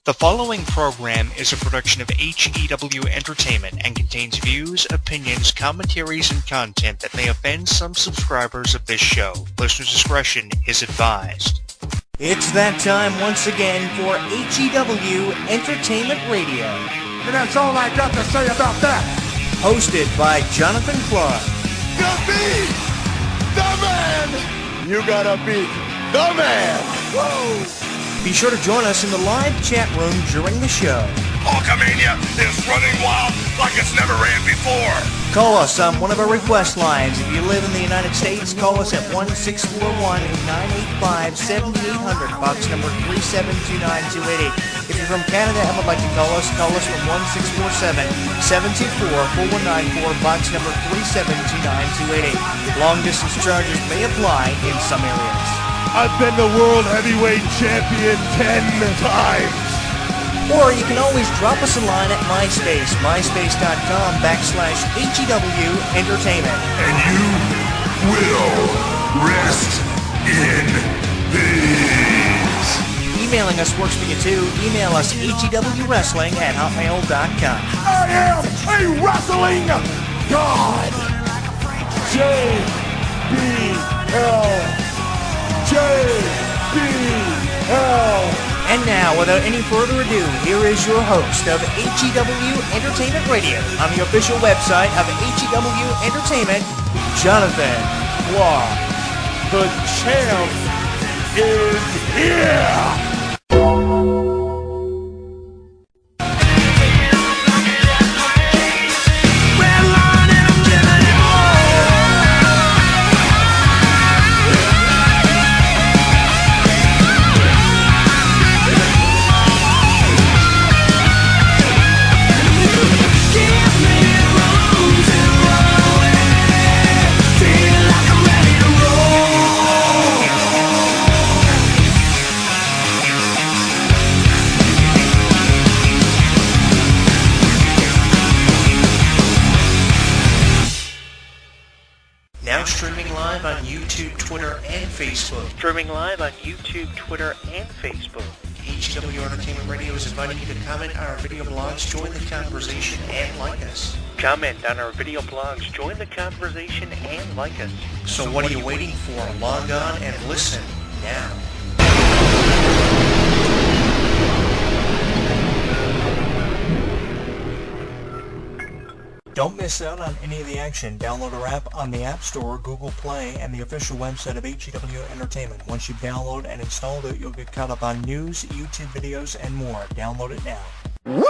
The following program is a production of HEW Entertainment and contains views, opinions, commentaries, and content that may offend some subscribers of this show. Listener discretion is advised. It's that time once again for HEW Entertainment Radio. And that's all I got to say about that. Hosted by Jonathan Clarke. You beat the man! You gotta beat the man! Woo! Be sure to join us in the live chat room during the show. Hulkamania is running wild like it's never ran before. Call us on one of our request lines. If you live in the United States, call us at 1-641-985-7800, box number 3729288. If you're from Canada and would like to call us from 1-647-724-4194, box number 3729288. Long distance charges may apply in some areas. I've been the world heavyweight champion 10 times. Or you can always drop us a line at MySpace, myspace.com/HEW Entertainment. And you will rest in peace. Emailing us works for you too. Email us hewwrestling@hotmail.com. I am a wrestling god. JBL. And now, without any further ado, here is your host of HEW Entertainment Radio on the official website of HEW Entertainment, Jonathan Clarke. The champ is here. Streaming live on YouTube, Twitter, and Facebook. HEW Entertainment Radio is inviting you to comment on our video blogs, join the conversation, and like us. So what are you waiting for? Log on and listen now. Don't miss out on any of the action. Download our app on the App Store, Google Play, and the official website of HEW Entertainment. Once you download and install it, you'll get caught up on news, YouTube videos, and more. Download it now. Woo!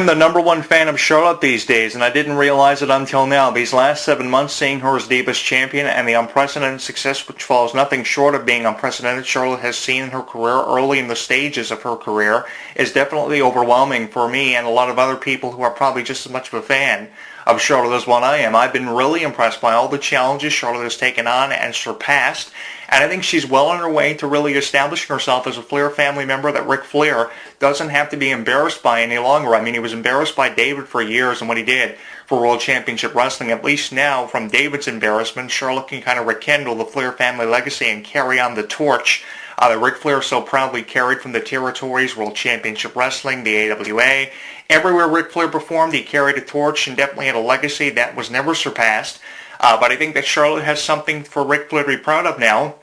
I'm the number one fan of Charlotte these days, and I didn't realize it until now. These last 7 months, seeing her as Divas Champion and the unprecedented success, which falls nothing short of being unprecedented, Charlotte has seen in her career early in the stages of her career, is definitely overwhelming for me and a lot of other people who are probably just as much of a fan of Charlotte as what I am. I've been really impressed by all the challenges Charlotte has taken on and surpassed, and I think she's well on her way to really establishing herself as a Flair family member that Ric Flair doesn't have to be embarrassed by any longer. I mean, he was embarrassed by David for years and what he did for World Championship Wrestling. At least now, from David's embarrassment, Charlotte can kind of rekindle the Flair family legacy and carry on the torch that Ric Flair so proudly carried from the territories, World Championship Wrestling, the AWA. Everywhere Ric Flair performed, he carried a torch and definitely had a legacy that was never surpassed. But I think that Charlotte has something for Ric Flair to be proud of now,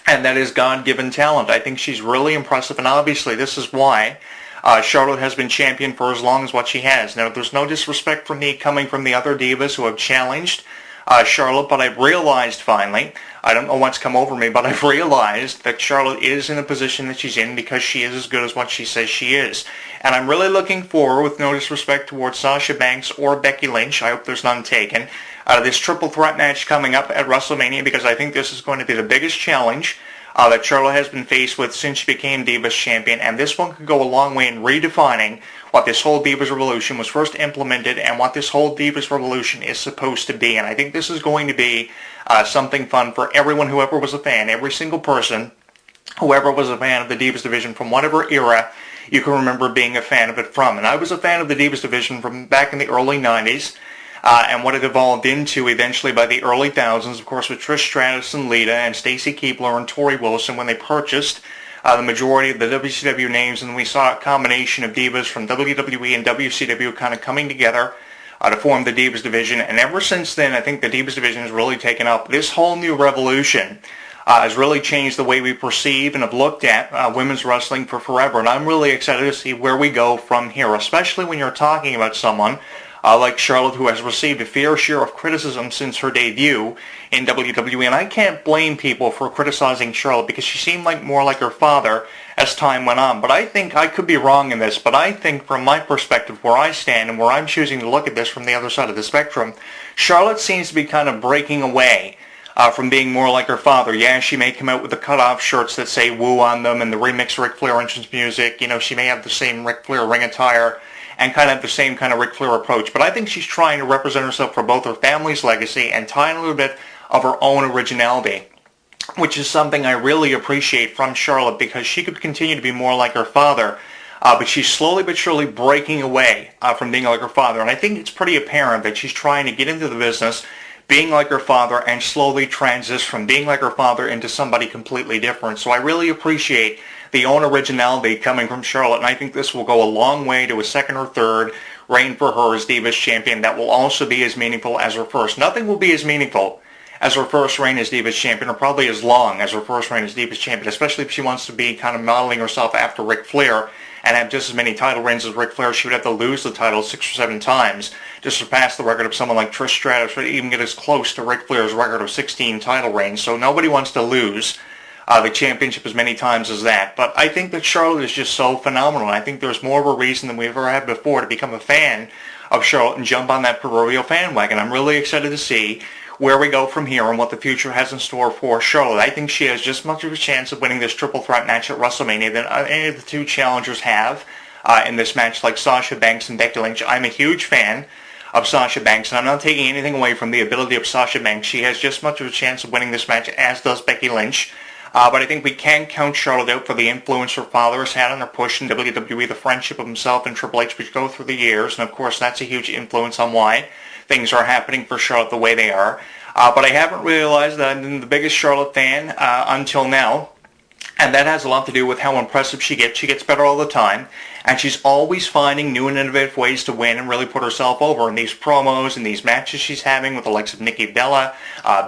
and that is God-given talent. I think she's really impressive, and obviously this is why Charlotte has been champion for as long as what she has. Now, there's no disrespect for me coming from the other divas who have challenged Charlotte, but I've realized finally, I don't know what's come over me, but I've realized that Charlotte is in the position that she's in because she is as good as what she says she is. And I'm really looking forward, with no disrespect towards Sasha Banks or Becky Lynch, I hope there's none taken, this triple threat match coming up at WrestleMania, because I think this is going to be the biggest challenge that Charlotte has been faced with since she became Divas Champion, and this one could go a long way in redefining what this whole Divas Revolution was first implemented and what this whole Divas Revolution is supposed to be. And I think this is going to be something fun for everyone who ever was a fan, every single person whoever was a fan of the Divas division from whatever era you can remember being a fan of it from. And I was a fan of the Divas division from back in the early 90s. And what it evolved into eventually by the early thousands, of course, with Trish Stratus and Lita and Stacy Keibler and Tori Wilson when they purchased the majority of the WCW names, and we saw a combination of divas from WWE and WCW kind of coming together to form the Divas division. And ever since then, I think the Divas division has really taken up. This whole new revolution has really changed the way we perceive and have looked at women's wrestling for forever. And I'm really excited to see where we go from here, especially when you're talking about someone like Charlotte, who has received a fair share of criticism since her debut in WWE. And I can't blame people for criticizing Charlotte because she seemed more like her father as time went on. But I think I could be wrong in this, but I think from my perspective, where I stand and where I'm choosing to look at this from the other side of the spectrum, Charlotte seems to be kind of breaking away from being more like her father. Yeah, she may come out with the cut-off shirts that say woo on them and the remix Ric Flair entrance music. You know, she may have the same Ric Flair ring attire and kind of have the same kind of Ric Flair approach. But I think she's trying to represent herself for both her family's legacy and tie in a little bit of her own originality, which is something I really appreciate from Charlotte, because she could continue to be more like her father, but she's slowly but surely breaking away from being like her father. And I think it's pretty apparent that she's trying to get into the business being like her father and slowly transition from being like her father into somebody completely different. So I really appreciate the own originality coming from Charlotte, and I think this will go a long way to a second or third reign for her as Divas Champion that will also be as meaningful as her first. Nothing will be as meaningful as her first reign as Divas Champion, or probably as long as her first reign as Divas Champion, especially if she wants to be kind of modeling herself after Ric Flair and have just as many title reigns as Ric Flair. She would have to lose the title 6 or 7 times to surpass the record of someone like Trish Stratus, or even get as close to Ric Flair's record of 16 title reigns. So nobody wants to lose the championship as many times as that. But I think that Charlotte is just so phenomenal. I think there's more of a reason than we've ever had before to become a fan of Charlotte and jump on that proverbial fan wagon. I'm really excited to see where we go from here and what the future has in store for Charlotte. I think she has just as much of a chance of winning this triple threat match at WrestleMania than any of the two challengers have in this match, like Sasha Banks and Becky Lynch. I'm a huge fan of Sasha Banks, and I'm not taking anything away from the ability of Sasha Banks. She has just as much of a chance of winning this match as does Becky Lynch. But I think we can count Charlotte out for the influence her father has had on her push in WWE, the friendship of himself and Triple H, which go through the years, and of course that's a huge influence on why things are happening for Charlotte the way they are. But I haven't realized that I'm the biggest Charlotte fan until now, and that has a lot to do with how impressive she gets. She gets better all the time, and she's always finding new and innovative ways to win and really put herself over in these promos and these matches she's having with the likes of Nikki Bella,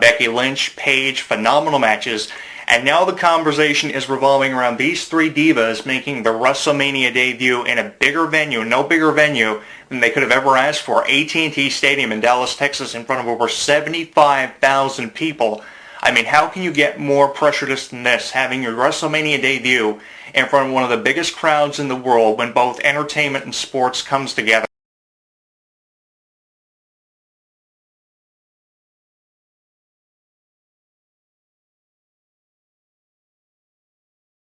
Becky Lynch, Paige, phenomenal matches. And now the conversation is revolving around these three divas making the WrestleMania debut in a bigger venue, no bigger venue than they could have ever asked for, AT&T Stadium in Dallas, Texas, in front of over 75,000 people. I mean, how can you get more pressureless than this, having your WrestleMania debut in front of one of the biggest crowds in the world when both entertainment and sports comes together?